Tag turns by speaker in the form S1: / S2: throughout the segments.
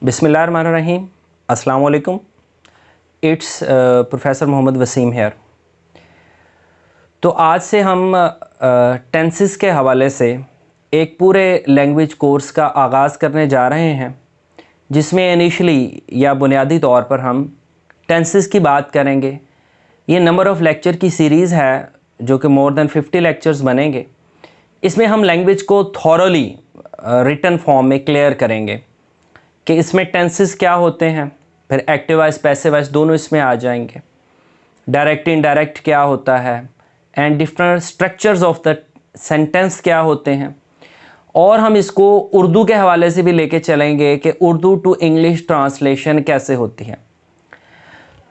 S1: बिस्मिल्लाहिर्रहमानिर्रहीम, अस्सलाम वालेकुम। It's professor Mohammad Waseem here. तो आज से हम टेंसेस के हवाले से एक पूरे लैंग्वेज कोर्स का आगाज़ करने जा रहे हैं, जिसमें इनिशियली या बुनियादी तौर पर हम टेंसेस की बात करेंगे। ये नंबर ऑफ़ लेक्चर की सीरीज़ है जो कि मोर देन 50 लेक्चर्स बनेंगे। इसमें हम लैंग्वेज को थॉरोली रिटन फॉर्म में क्लियर करेंगे कि इसमें टेंसेस क्या होते हैं, फिर एक्टिव वॉइस पैसिव वॉइस दोनों इसमें आ जाएंगे, डायरेक्ट इनडायरेक्ट क्या होता है, and different structures of the sentence क्या होते हैं। और हम इसको उर्दू के हवाले से भी लेके चलेंगे कि उर्दू टू इंग्लिश ट्रांसलेशन कैसे होती है।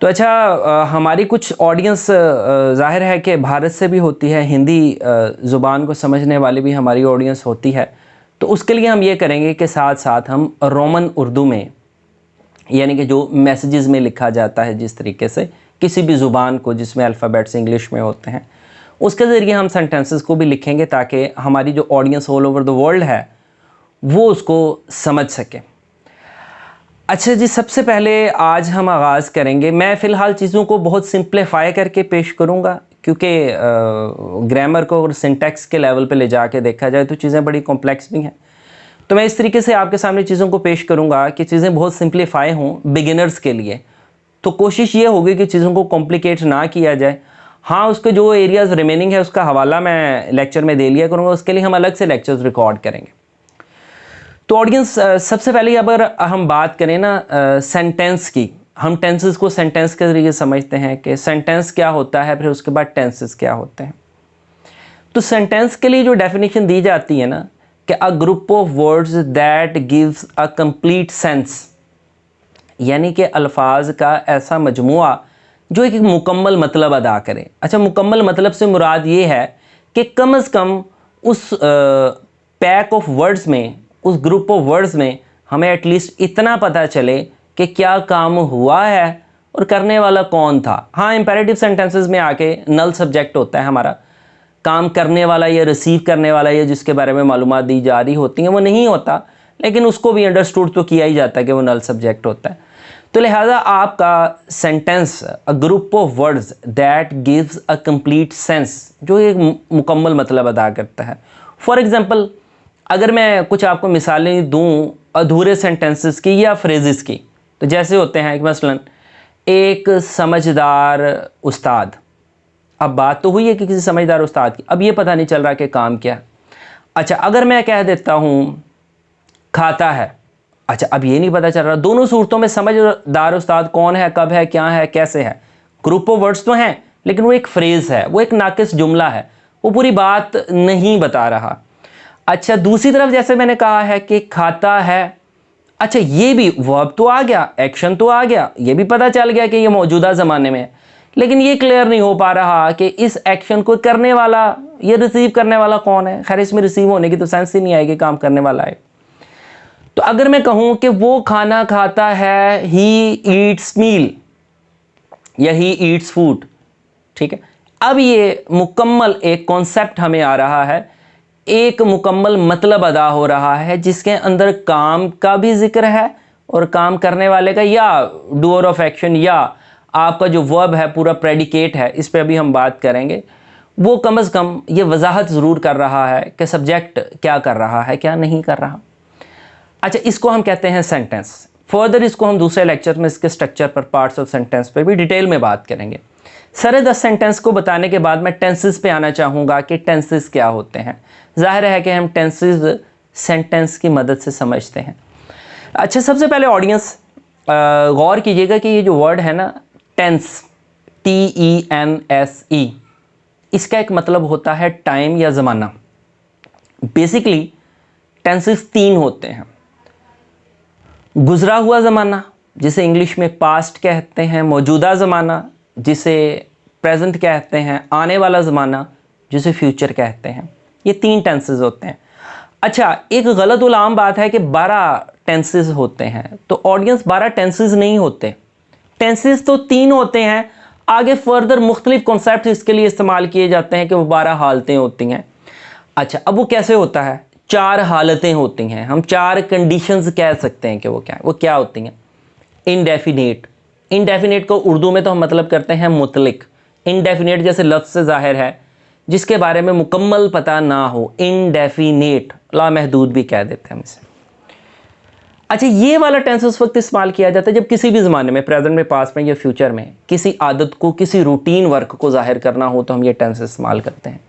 S1: तो अच्छा, हमारी कुछ ऑडियंस ज़ाहिर है कि भारत से भी होती है, हिंदी ज़ुबान को समझने वाली भी हमारी ऑडियंस होती है। तो उसके लिए हम ये करेंगे कि साथ साथ हम रोमन उर्दू में, यानी कि जो मैसेजेस में लिखा जाता है जिस तरीके से किसी भी ज़ुबान को जिसमें अल्फ़ाबेट्स इंग्लिश में होते हैं, उसके ज़रिए हम सेंटेंसेस को भी लिखेंगे ताकि हमारी जो audience all over the world है वो उसको समझ सके। अच्छा जी, सबसे पहले आज हम आगाज़ करेंगे। मैं फ़िलहाल चीज़ों को बहुत सिंप्लीफाई करके पेश करूँगा, क्योंकि ग्रामर को और सिंटैक्स के लेवल पे ले जाके देखा जाए तो चीज़ें बड़ी कॉम्प्लेक्स भी हैं। तो मैं इस तरीके से आपके सामने चीज़ों को पेश करूँगा कि चीज़ें बहुत सिंप्लीफाई हों बिगिनर्स के लिए। तो कोशिश ये होगी कि चीज़ों को कॉम्प्लिकेट ना किया जाए। हाँ, उसके जो एरियाज़ रिमेनिंग है उसका हवाला मैं लेक्चर में दे लिया करूँगा, उसके लिए हम अलग से लेक्चर्स रिकॉर्ड करेंगे। तो ऑडियंस, सबसे पहले अगर हम बात करें ना सेंटेंस की, हम टेंसेस को सेंटेंस के जरिए समझते हैं कि सेंटेंस क्या होता है, फिर उसके बाद टेंसेस क्या होते हैं। तो सेंटेंस के लिए जो डेफिनेशन दी जाती है ना कि a group of words that gives a complete sense, यानी कि अल्फाज का ऐसा मजमुआ जो एक मुकम्मल मतलब अदा करे। अच्छा, मुकम्मल मतलब से मुराद ये है कि कम अज़ कम उस पैक ऑफ वर्ड्स में, उस ग्रुप ऑफ वर्ड्स में हमें एटलीस्ट इतना पता चले कि क्या काम हुआ है और करने वाला कौन था। हाँ, इंपेरेटिव सेंटेंसेस में आके नल सब्जेक्ट होता है हमारा, काम करने वाला या रिसीव करने वाला या जिसके बारे में मालूमात दी जा रही होती हैं वो नहीं होता, लेकिन उसको भी अंडरस्टूड तो किया ही जाता है कि वो नल सब्जेक्ट होता है। तो लिहाजा आपका sentence a group of words that gives a complete sense, जो एक मुकम्मल मतलब अदा करता है। फॉर एग्जांपल, अगर मैं कुछ आपको मिसालें दूं अधूरे सेंटेंसेस की या फ्रेजेस की, तो जैसे होते हैं कि मसलन एक समझदार उस्ताद। अब बात तो हुई है कि किसी समझदार उस्ताद की, अब ये पता नहीं चल रहा कि काम क्या है। अच्छा, अगर मैं कह देता हूँ खाता है, अच्छा अब ये नहीं पता चल रहा दोनों सूरतों में समझदार उस्ताद कौन है, कब है, क्या है, कैसे है। ग्रुप ऑफ वर्ड्स तो हैं, लेकिन वो एक फ्रेज है, वो एक नाकिस जुमला है, वो पूरी बात नहीं बता रहा। अच्छा, दूसरी तरफ जैसे मैंने कहा है कि खाता है, अच्छा ये भी वर्ब तो आ गया, एक्शन तो आ गया, ये भी पता चल गया कि ये मौजूदा ज़माने में है, लेकिन ये क्लियर नहीं हो पा रहा कि इस एक्शन को करने वाला, ये रिसीव करने वाला कौन है। खैर, इसमें रिसीव होने की तो सेंस ही नहीं आएगी, काम करने वाला है। तो अगर मैं कहूं कि वो खाना खाता है, ही ईट्स मील या ही ईट्स फूड, ठीक है, अब ये मुकम्मल एक कॉन्सेप्ट हमें आ रहा है, एक मुकम्मल मतलब अदा हो रहा है जिसके अंदर काम का भी जिक्र है और काम करने वाले का, या डूअर ऑफ एक्शन, या आपका जो वर्ब है पूरा प्रेडिकेट है, इस पर अभी हम बात करेंगे। वो कम अज़ कम ये वजाहत ज़रूर कर रहा है कि सब्जेक्ट क्या कर रहा है, क्या नहीं कर रहा। अच्छा, इसको हम कहते हैं सेंटेंस। फर्दर इसको हम दूसरे लेक्चर में इसके स्ट्रक्चर पर, पार्ट्स ऑफ सेंटेंस पर भी डिटेल में बात करेंगे। सारे 10 सेंटेंस को बताने के बाद मैं टेंसेस पे आना चाहूँगा कि टेंसेस क्या होते हैं। जाहिर है कि हम टेंसेस सेंटेंस की मदद से समझते हैं। अच्छा, सबसे पहले ऑडियंस गौर कीजिएगा कि ये जो वर्ड है ना टेंस, TENSE, इसका एक मतलब होता है टाइम या ज़माना। बेसिकली टेंसेस 3 होते हैं। गुजरा हुआ ज़माना जिसे इंग्लिश में पास्ट कहते हैं, मौजूदा ज़माना जिसे प्रेजेंट कहते हैं, आने वाला ज़माना जिसे फ्यूचर कहते हैं। ये 3 टेंसेस होते हैं। अच्छा, एक गलत और आम बात है कि 12 टेंसेस होते हैं, तो ऑडियंस 12 टेंसेस नहीं होते, टेंसेस तो 3 होते हैं। आगे फर्दर मुख्तलिफ कॉन्सेप्ट इसके लिए इस्तेमाल किए जाते हैं कि वो 12 हालतें होती हैं। अच्छा, अब वो कैसे होता है, 4 हालतें होती हैं, हम 4 कंडीशंस कह सकते हैं कि वो क्या है। वो क्या होती हैं? इनडेफिनेट, इनडेफिनेट को उर्दू में तो हम मतलब करते हैं मुतलिक। इनडेफिनेट जैसे लफ्ज़ से ज़ाहिर है, जिसके बारे में मुकम्मल पता ना हो, इनडेफिनेट, लामहदूद भी कह देते हैं हम इसे। अच्छा, ये वाला टेंस उस वक्त इस्तेमाल किया जाता है जब किसी भी ज़माने में, प्रेजेंट में, पास्ट में या फ्यूचर में, किसी आदत को, किसी रूटीन वर्क को ज़ाहिर करना हो तो हम ये टेंस इस्तेमाल करते हैं।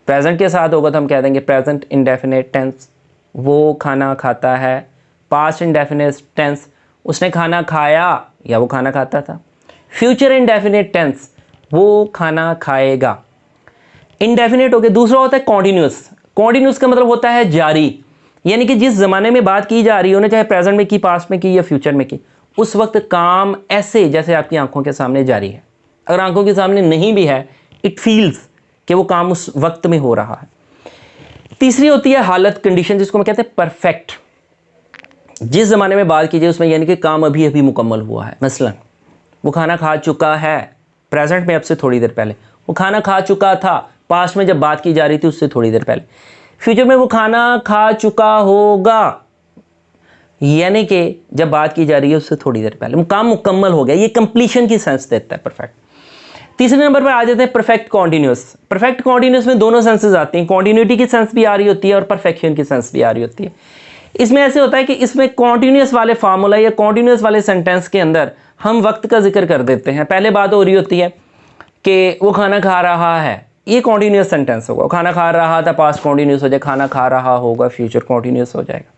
S1: प्रेजेंट के साथ होगा तो हम कह देंगे प्रेजेंट इंडेफिनेट टेंस, वो खाना खाता है। पास्ट इंडेफिनेट टेंस, उसने खाना खाया या वो खाना खाता था। फ्यूचर इंडेफिनेट टेंस, वो खाना खाएगा। इंडेफिनेट हो गया। दूसरा होता है कॉन्टिन्यूस। कॉन्टिन्यूस का मतलब होता है जारी, यानी कि जिस ज़माने में बात की जा रही हो ना, चाहे प्रेजेंट में की, पास्ट में की या फ्यूचर में की, उस वक्त काम ऐसे जैसे आपकी आंखों के सामने जारी है। अगर आंखों के सामने नहीं भी है, इट फील्स कि वो काम उस वक्त में हो रहा है। तीसरी होती है हालत, कंडीशन, जिसको हम कहते हैं परफेक्ट। जिस ज़माने में बात की जाए उसमें, यानी कि काम अभी अभी मुकम्मल हुआ है। मसलन वो खाना खा चुका है, प्रेजेंट में अब से थोड़ी देर पहले। वो खाना खा चुका था, पास्ट में जब बात की जा रही थी उससे थोड़ी देर पहले। फ्यूचर में वो खाना खा चुका होगा, यानी कि जब बात की जा रही है उससे थोड़ी देर पहले। वो काम मुकम्मल हो गया। ये कंप्लीशन की सेंस देता है परफेक्ट। तीसरे नंबर पर आ जाते हैं परफेक्ट कॉन्टिन्यूस। परफेक्ट कॉन्टिन्यूस में दोनों सेंसेस आती हैं, कॉन्टिन्यूटी की सेंस भी आ रही होती है और परफेक्शन की सेंस भी आ रही होती है। इसमें ऐसे होता है कि इसमें कॉन्टिन्यूस वाले फार्मूला या कॉन्टिन्यूस वाले सेंटेंस के अंदर हम वक्त का जिक्र कर देते हैं। पहले बात हो रही होती है कि वो खाना खा रहा है, ये कॉन्टिन्यूस सेंटेंस होगा। खाना खा रहा था, पास्ट कॉन्टिन्यूस हो जाए। खाना खा रहा होगा, फ्यूचर कॉन्टिन्यूस हो जाएगा।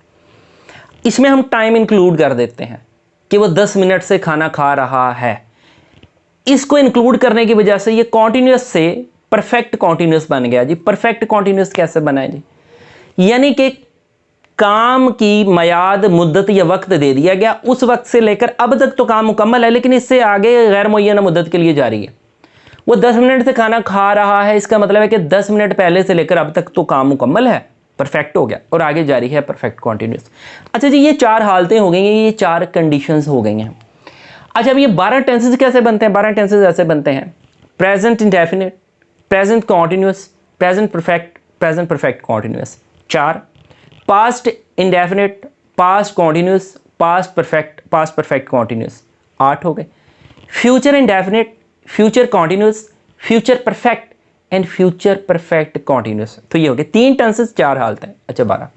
S1: इसमें हम टाइम इंक्लूड कर देते हैं कि वो 10 मिनट से खाना खा रहा है। इसको इंक्लूड करने की वजह से ये कॉन्टिन्यूस से परफेक्ट कॉन्टिन्यूस बन गया जी। परफेक्ट कॉन्टिन्यूस कैसे बना है जी? यानी कि काम की मयाद, मुद्दत या वक्त दे दिया गया, उस वक्त से लेकर अब तक तो काम मुकम्मल है, लेकिन इससे आगे गैर मुय्यना मुद्दत के लिए जारी है। वो 10 मिनट से खाना खा रहा है, इसका मतलब है कि 10 मिनट पहले से लेकर अब तक तो काम मुकम्मल है, परफेक्ट हो गया, और आगे जारी है परफेक्ट कॉन्टिन्यूस। अच्छा जी, ये 4 हालतें हो गई हैं, ये 4 कंडीशंस हो गई हैं। अच्छा, अब ये 12 टेंसेस कैसे बनते हैं? 12 टेंसेस ऐसे बनते हैं: present indefinite, present continuous, present perfect, present perfect continuous. 4, past indefinite, past continuous, past perfect continuous. 8 हो गए। Future indefinite, future continuous, future perfect and future perfect continuous. तो ये हो गए 3 टेंसेस, 4 हालतें। अच्छा, 12।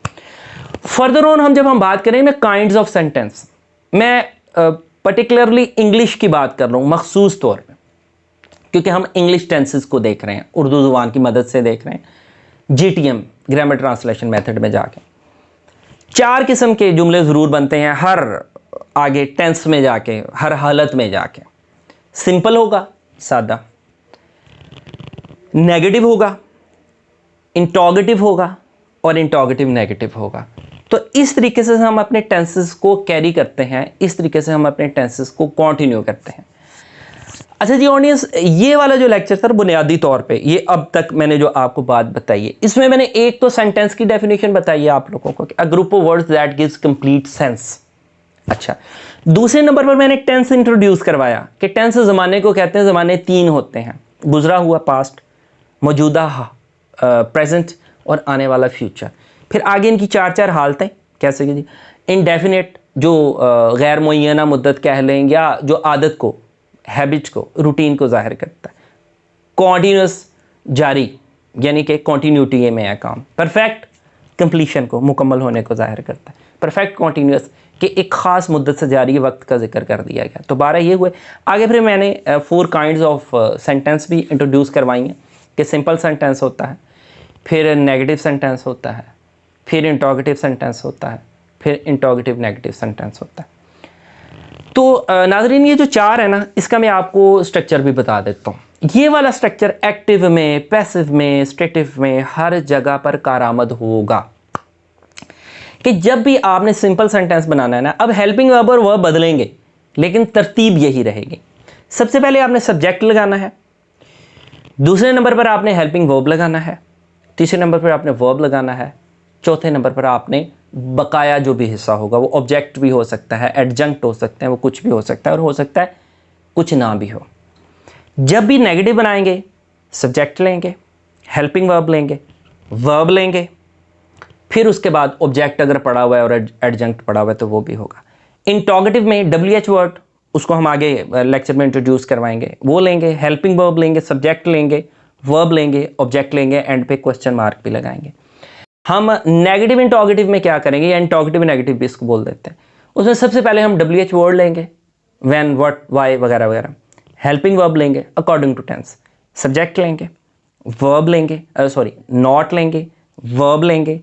S1: फर्दर ऑन हम जब हम बात करें ना काइंड्स ऑफ सेंटेंस, मैं पर्टिकुलरली इंग्लिश की बात कर रहा हूँ मखसूस तौर पे, क्योंकि हम इंग्लिश टेंसेस को देख रहे हैं, उर्दू ज़ुबान की मदद से देख रहे हैं, GTM ग्रामर ट्रांसलेशन मेथड में जाके। 4 किस्म के जुमले ज़रूर बनते हैं हर आगे टेंस में जाके, हर हालत में जाके। सिंपल होगा, सादा, नेगेटिव होगा, इंटरोगेटिव होगा, और इंटरोगेटिव नेगेटिव होगा। तो इस तरीके से हम अपने टेंसेस को कैरी करते हैं, इस तरीके से हम अपने टेंसेस को कंटिन्यू करते हैं। अच्छा जी ऑडियंस, ये वाला जो लेक्चर था बुनियादी तौर पे, ये अब तक मैंने जो आपको बात बताई है, इसमें मैंने एक तो सेंटेंस की डेफिनेशन बताई है आप लोगों को, a group of words that gives complete sense. अच्छा, दूसरे नंबर पर मैंने टेंस इंट्रोड्यूस करवाया कि टेंस ज़माने को कहते हैं, ज़माने 3 होते हैं: गुजरा हुआ पास्ट, मौजूदा प्रेजेंट, और आने वाला फ्यूचर। फिर आगे इनकी 4 हालतें कैसे की जी। इनडेफिनेट, जो गैर मुय्यना मुद्दत कह लें, या जो आदत को, हैबिट को, रूटीन को जाहिर करता है। कॉन्टिन्यूस, जारी, यानी कि कॉन्टिन्यूटी में है काम। परफेक्ट, कंप्लीशन को, मुकम्मल होने को जाहिर करता है। परफेक्ट कॉन्टिन्यूस कि एक ख़ास मुद्दत से जारी वक्त का जिक्र कर दिया गया। तो 12 ये हुए। आगे फिर मैंने 4 काइंड्स ऑफ सेंटेंस भी इंट्रोड्यूस करवाई हैं कि सिंपल सेंटेंस होता है, फिर नेगेटिव सेंटेंस होता है, फिर इंटरोगेटिव सेंटेंस होता है, फिर इंटरोगेटिव नेगेटिव सेंटेंस होता है। तो नाज़रीन, ये जो 4 है ना, इसका मैं आपको स्ट्रक्चर भी बता देता हूँ। ये वाला स्ट्रक्चर एक्टिव में, पैसिव में, स्टेटिव में, हर जगह पर कारआमद होगा कि जब भी आपने सिंपल सेंटेंस बनाना है ना, अब हेल्पिंग वर्ब और वर्ब बदलेंगे, लेकिन तरतीब यही रहेगी। सबसे पहले आपने सब्जेक्ट लगाना है, दूसरे नंबर पर आपने हेल्पिंग वर्ब लगाना है, तीसरे नंबर पर आपने वर्ब लगाना है, चौथे नंबर पर आपने बकाया जो भी हिस्सा होगा, वो ऑब्जेक्ट भी हो सकता है, एडजंक्ट हो सकते हैं, वो कुछ भी हो सकता है, और हो सकता है कुछ ना भी हो। जब भी नेगेटिव बनाएंगे, सब्जेक्ट लेंगे, हेल्पिंग वर्ब लेंगे, वर्ब लेंगे, फिर उसके बाद ऑब्जेक्ट अगर पड़ा हुआ है और एडजंक्ट पड़ा हुआ है तो वो भी होगा। इंटरोगेटिव में WH वर्ड, उसको हम आगे लेक्चर में इंट्रोड्यूस करवाएंगे, वो लेंगे, हेल्पिंग वर्ब लेंगे, सब्जेक्ट लेंगे, वर्ब लेंगे, ऑब्जेक्ट लेंगे, एंड पे क्वेश्चन मार्क भी लगाएंगे। हम नेगेटिव इंटरोगेटिव में क्या करेंगे, या इंटरोगेटिव नेगेटिव भी इसको बोल देते हैं। उसमें सबसे पहले हम WH वर्ड लेंगे, व्हेन, व्हाट, व्हाई वगैरह वगैरह, हेल्पिंग वर्ब लेंगे अकॉर्डिंग टू टेंस, सब्जेक्ट लेंगे, वर्ब लेंगे, नॉट लेंगे, वर्ब लेंगे,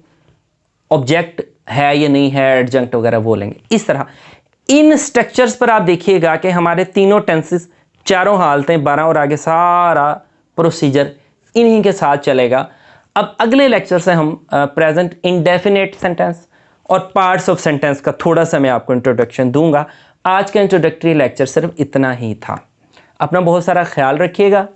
S1: ऑब्जेक्ट है या नहीं है, एडजंक्ट वगैरह वो लेंगे। इस तरह इन स्ट्रक्चर्स पर आप देखिएगा कि हमारे तीनों टेंसेस, चारों हालतें, 12 और आगे सारा प्रोसीजर इन्हीं के साथ चलेगा। अब अगले लेक्चर से हम प्रेजेंट इंडेफिनेट सेंटेंस और पार्ट्स ऑफ सेंटेंस का थोड़ा सा मैं आपको इंट्रोडक्शन दूंगा। आज का इंट्रोडक्टरी लेक्चर सिर्फ इतना ही था। अपना बहुत सारा ख्याल रखिएगा,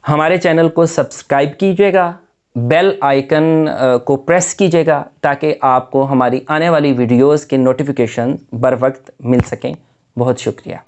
S1: हमारे चैनल को सब्सक्राइब कीजिएगा, बेल आइकन को प्रेस कीजिएगा ताकि आपको हमारी आने वाली वीडियोस के नोटिफिकेशन बर वक्त मिल सकें। बहुत शुक्रिया।